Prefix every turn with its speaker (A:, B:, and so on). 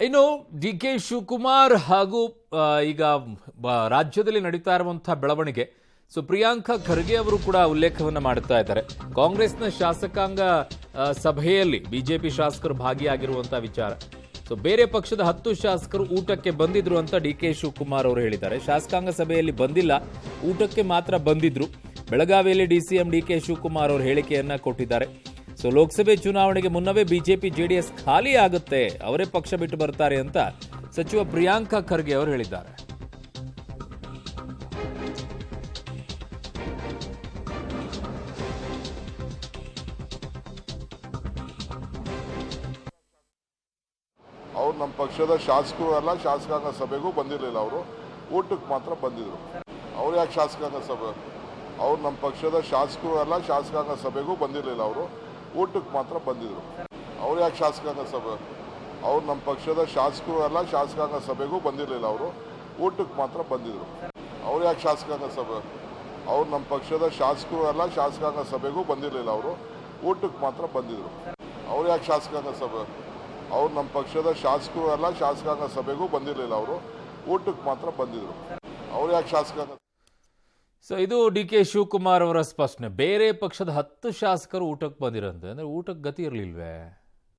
A: ಇನ್ನು D K Shivakumar ಹಾಗೂ ಈಗ ರಾಜ್ಯದಲ್ಲಿ ನಡೀತಾ ಇರುವಂತಹ ಬೆಳವಣಿಗೆ. ಸೊ ಪ್ರಿಯಾಂಕಾ ಖರ್ಗೆ ಅವರು ಕೂಡ ಉಲ್ಲೇಖವನ್ನ ಮಾಡುತ್ತಾ ಇದ್ದಾರೆ. ಕಾಂಗ್ರೆಸ್ನ ಶಾಸಕಾಂಗ ಸಭೆಯಲ್ಲಿ ಬಿಜೆಪಿ ಶಾಸಕರು ಭಾಗಿಯಾಗಿರುವಂತಹ ವಿಚಾರ. ಸೊ ಬೇರೆ ಪಕ್ಷದ 10 ಶಾಸಕರು ಊಟಕ್ಕೆ ಬಂದಿದ್ರು ಅಂತ ಡಿ ಕೆ ಶಿವಕುಮಾರ್ ಅವರು ಹೇಳಿದ್ದಾರೆ. ಶಾಸಕಾಂಗ ಸಭೆಯಲ್ಲಿ ಬಂದಿಲ್ಲ, ಊಟಕ್ಕೆ ಮಾತ್ರ ಬಂದಿದ್ರು. ಬೆಳಗಾವಿಯಲ್ಲಿ ಡಿಸಿಎಂ ಡಿ ಕೆ ಶಿವಕುಮಾರ್ ಅವರು ಹೇಳಿಕೆಯನ್ನ ಕೊಟ್ಟಿದ್ದಾರೆ. ಸೊ ಲೋಕಸಭೆ ಚುನಾವಣೆಗೆ ಮುನ್ನವೇ ಬಿಜೆಪಿ ಜೆಡಿಎಸ್ ಖಾಲಿ ಆಗುತ್ತೆ, ಅವರೇ ಪಕ್ಷ ಬಿಟ್ಟು ಬರ್ತಾರೆ ಅಂತ ಸಚಿವ ಪ್ರಿಯಾಂಕಾ ಖರ್ಗೆ ಅವರು ಹೇಳಿದ್ದಾರೆ.
B: ಅವ್ರು ನಮ್ಮ ಪಕ್ಷದ ಶಾಸಕರು ಅಲ್ಲ, ಶಾಸಕಾಂಗ ಸಭೆಗೂ ಬಂದಿರಲಿಲ್ಲ. ಅವರು ಊಟಕ್ಕೆ ಮಾತ್ರ ಬಂದಿದ್ರು. ಅವ್ರು ಯಾಕೆ ಶಾಸಕಾಂಗ ಸಭೆ? ಅವ್ರು ನಮ್ಮ ಪಕ್ಷದ ಶಾಸಕರು ಅಲ್ಲ, ಶಾಸಕಾಂಗ ಸಭೆಗೂ ಬಂದಿರಲಿಲ್ಲ. ಅವರು ಊಟಕ್ಕೆ ಮಾತ್ರ ಬಂದಿದ್ರು. ಅವ್ರು ಯಾಕೆ ಶಾಸಕಾಂಗ ಸಭೆ? ಅವ್ರು ನಮ್ಮ ಪಕ್ಷದ ಶಾಸಕರು ಅಲ್ಲ, ಶಾಸಕಾಂಗ ಸಭೆಗೂ ಬಂದಿರಲಿಲ್ಲ. ಅವರು ಊಟಕ್ಕೆ ಮಾತ್ರ ಬಂದಿದ್ರು. ಅವ್ರು ಯಾಕೆ ಶಾಸಕಾಂಗ ಸಭೆ? ಅವ್ರು ನಮ್ಮ ಪಕ್ಷದ ಶಾಸಕರು ಅಲ್ಲ, ಶಾಸಕಾಂಗ ಸಭೆಗೂ ಬಂದಿರಲಿಲ್ಲ. ಅವರು ಊಟಕ್ಕೆ ಮಾತ್ರ ಬಂದಿದ್ರು. ಅವ್ರು ಯಾಕೆ ಶಾಸಕಾಂಗ ಸಭೆ? ಅವ್ರು ನಮ್ಮ ಪಕ್ಷದ ಶಾಸಕರು ಅಲ್ಲ, ಶಾಸಕಾಂಗ ಸಭೆಗೂ ಬಂದಿರಲಿಲ್ಲ. ಅವರು ಊಟಕ್ಕೆ ಮಾತ್ರ ಬಂದಿದ್ರು. ಅವ್ರು ಯಾಕೆ ಶಾಸಕಾಂಗ?
A: ಸೊ ಇದು ಡಿ ಕೆ ಶಿವಕುಮಾರ್ ಅವರ ಸ್ಪಷ್ಟನೆ. ಬೇರೆ ಪಕ್ಷದ 10 ಶಾಸಕರು ಊಟಕ್ಕೆ ಬಂದಿರಂತೆ. ಅಂದ್ರೆ ಊಟಕ್ಕೆ ಗತಿ ಇರಲಿಲ್ವೇ?